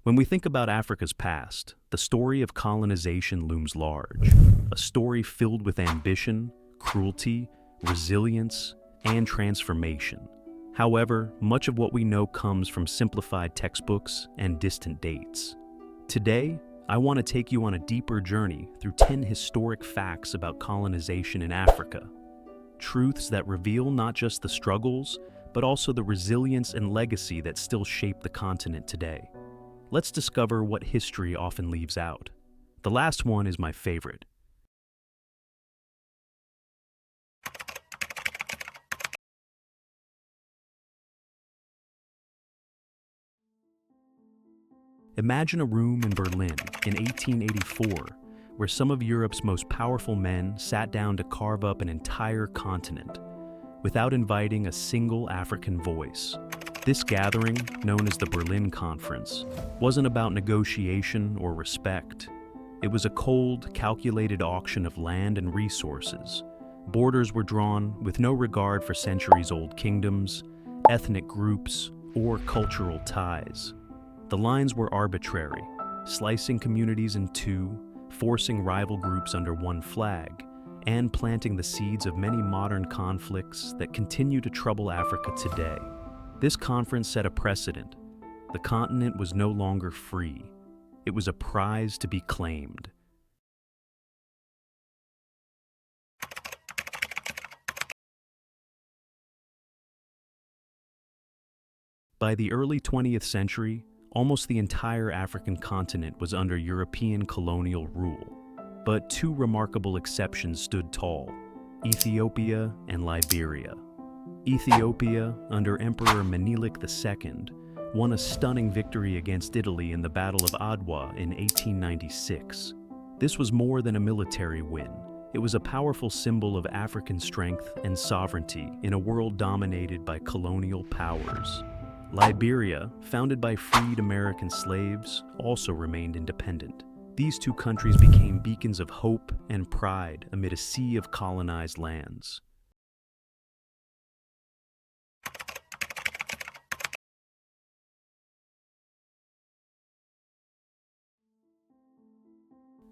When we think about Africa's past, the story of colonization looms large, a story filled with ambition, cruelty, resilience, and transformation. However, much of what we know comes from simplified textbooks and distant dates. Today, I want to take you on a deeper journey through 10 historic facts about colonization in Africa. Truths that reveal not just the struggles, but also the resilience and legacy that still shape the continent today. Let's discover what history often leaves out. The last one is my favorite. Imagine a room in Berlin in 1884, where some of Europe's most powerful men sat down to carve up an entire continent, without inviting a single African voice. This gathering, known as the Berlin Conference, wasn't about negotiation or respect. It was a cold, calculated auction of land and resources. Borders were drawn with no regard for centuries-old kingdoms, ethnic groups, or cultural ties. The lines were arbitrary, slicing communities in two, forcing rival groups under one flag, and planting the seeds of many modern conflicts that continue to trouble Africa today. This conference set a precedent. The continent was no longer free. It was a prize to be claimed. By the early 20th century, almost the entire African continent was under European colonial rule. But two remarkable exceptions stood tall: Ethiopia and Liberia. Ethiopia, under Emperor Menelik II, won a stunning victory against Italy in the Battle of Adwa in 1896. This was more than a military win. It was a powerful symbol of African strength and sovereignty in a world dominated by colonial powers. Liberia, founded by freed American slaves, also remained independent. These two countries became beacons of hope and pride amid a sea of colonized lands.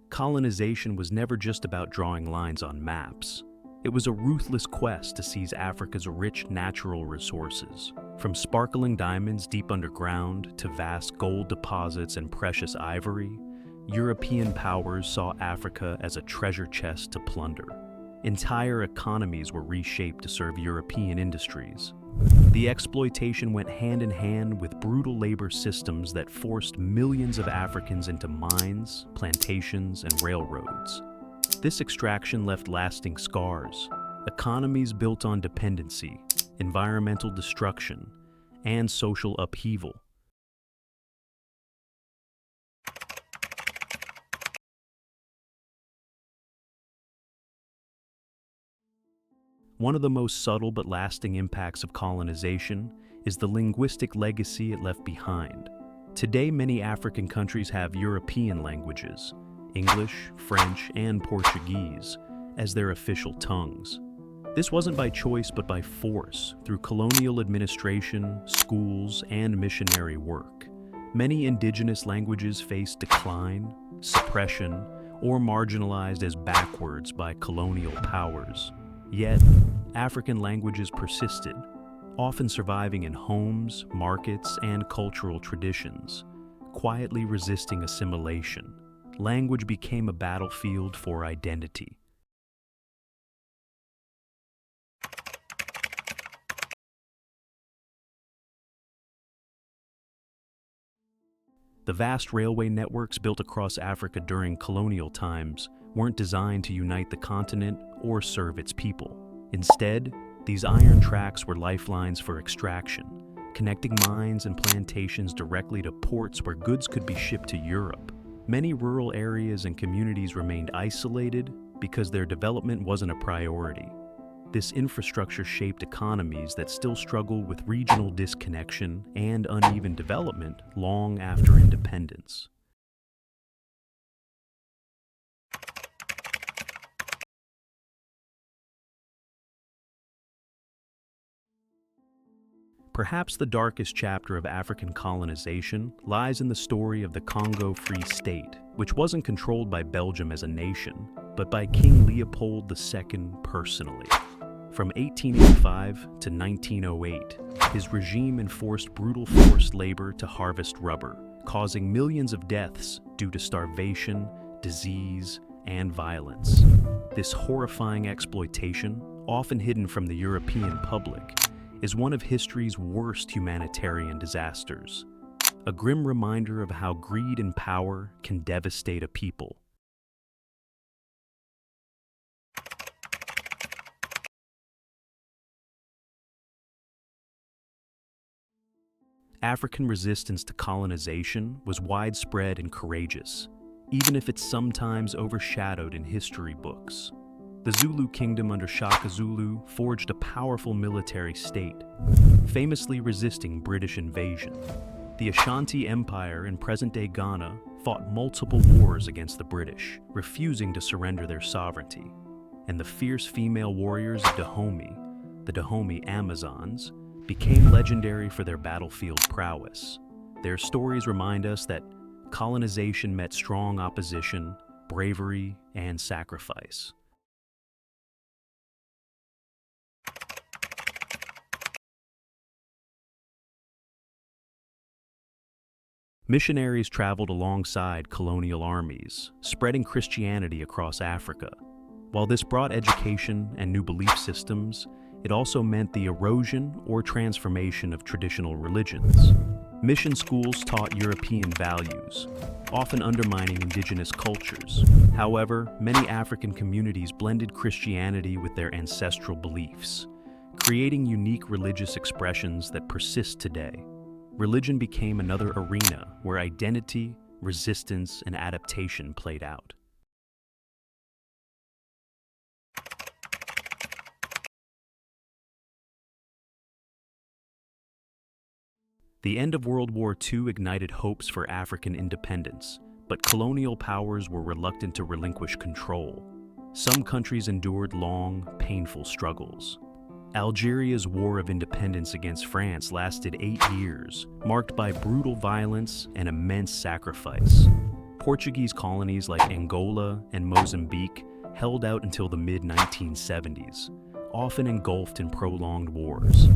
Colonization was never just about drawing lines on maps. It was a ruthless quest to seize Africa's rich natural resources. From sparkling diamonds deep underground to vast gold deposits and precious ivory, European powers saw Africa as a treasure chest to plunder. Entire economies were reshaped to serve European industries. The exploitation went hand in hand with brutal labor systems that forced millions of Africans into mines, plantations, and railroads. This extraction left lasting scars: economies built on dependency, environmental destruction, and social upheaval. One of the most subtle but lasting impacts of colonization is the linguistic legacy it left behind. Today, many African countries have European languages, English, French, and Portuguese, as their official tongues. This wasn't by choice but by force, through colonial administration, schools, and missionary work. Many indigenous languages faced decline, suppression, or marginalized as backwards by colonial powers. Yet, African languages persisted, often surviving in homes, markets, and cultural traditions, quietly resisting assimilation. Language became a battlefield for identity. The vast railway networks built across Africa during colonial times weren't designed to unite the continent or serve its people. Instead, these iron tracks were lifelines for extraction, connecting mines and plantations directly to ports where goods could be shipped to Europe. Many rural areas and communities remained isolated because their development wasn't a priority. This infrastructure shaped economies that still struggle with regional disconnection and uneven development long after independence. Perhaps the darkest chapter of African colonization lies in the story of the Congo Free State, which wasn't controlled by Belgium as a nation, but by King Leopold II personally. From 1885 to 1908, his regime enforced brutal forced labor to harvest rubber, causing millions of deaths due to starvation, disease, and violence. This horrifying exploitation, often hidden from the European public, is one of history's worst humanitarian disasters, a grim reminder of how greed and power can devastate a people. African resistance to colonization was widespread and courageous, even if it's sometimes overshadowed in history books. The Zulu kingdom under Shaka Zulu forged a powerful military state, famously resisting British invasion. The Ashanti Empire in present-day Ghana fought multiple wars against the British, refusing to surrender their sovereignty. And the fierce female warriors of Dahomey, the Dahomey Amazons, became legendary for their battlefield prowess. Their stories remind us that colonization met strong opposition, bravery, and sacrifice. Missionaries traveled alongside colonial armies, spreading Christianity across Africa. While this brought education and new belief systems, it also meant the erosion or transformation of traditional religions. Mission schools taught European values, often undermining indigenous cultures. However, many African communities blended Christianity with their ancestral beliefs, creating unique religious expressions that persist today. Religion became another arena where identity, resistance, and adaptation played out. The end of World War II ignited hopes for African independence, but colonial powers were reluctant to relinquish control. Some countries endured long, painful struggles. Algeria's War of Independence against France lasted 8 years, marked by brutal violence and immense sacrifice. Portuguese colonies like Angola and Mozambique held out until the mid-1970s, often engulfed in prolonged wars.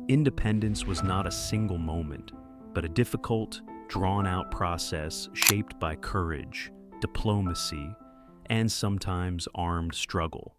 Independence was not a single moment, but a difficult, drawn-out process shaped by courage, diplomacy, and sometimes armed struggle.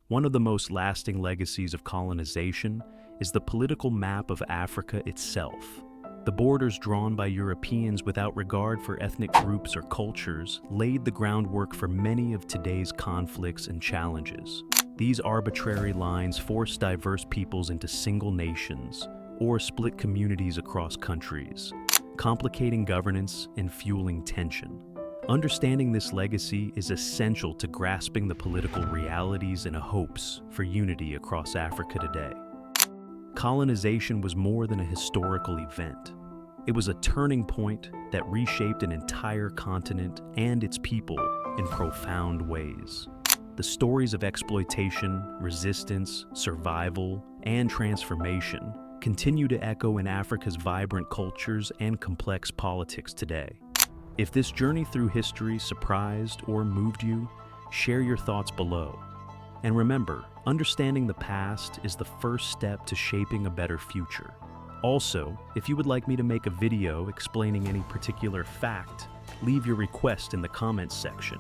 One of the most lasting legacies of colonization is the political map of Africa itself. The borders drawn by Europeans without regard for ethnic groups or cultures laid the groundwork for many of today's conflicts and challenges. These arbitrary lines forced diverse peoples into single nations or split communities across countries, complicating governance and fueling tension. Understanding this legacy is essential to grasping the political realities and hopes for unity across Africa today. Colonization was more than a historical event. It was a turning point that reshaped an entire continent and its people in profound ways. The stories of exploitation, resistance, survival, and transformation continue to echo in Africa's vibrant cultures and complex politics today. If this journey through history surprised or moved you, share your thoughts below. And remember, understanding the past is the first step to shaping a better future. Also, if you would like me to make a video explaining any particular fact, leave your request in the comments section.